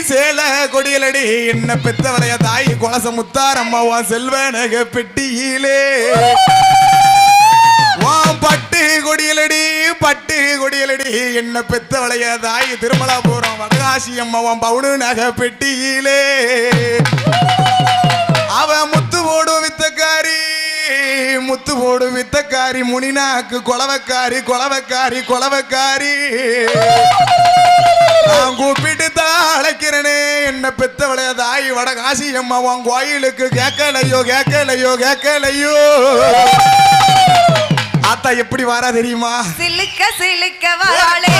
சேல கொடியலடி என்ன பெத்தவளைய தாய் கொலச முத்தாரம்மாவா செல்வனக பெட்டியிலே பட்டு கொடியலடி பட்டு கொடியலடி என்ன பெத்தவளைய தாய் திருமலாபுரம் வடகாசி அம்மாவான் பவுடு நகை பெட்டியிலே அவ முத்து போடும் வித்தக்காரி முத்து போடும் வித்தக்காரி முனினாக்கு கொலவக்காரி கொலவக்காரி கொலவக்காரி நான் கூப்பிட்டு தான் அழைக்கிறனே என்ன பெத்தவளைய தாய் வடகாசி அம்மாவான் கோயிலுக்கு கேட்கலையோ கேட்கலையோ கேட்கலையோ ஆத்தா எப்படி வாரா தெரியுமா சிலுக்க சிலுக்க வராளே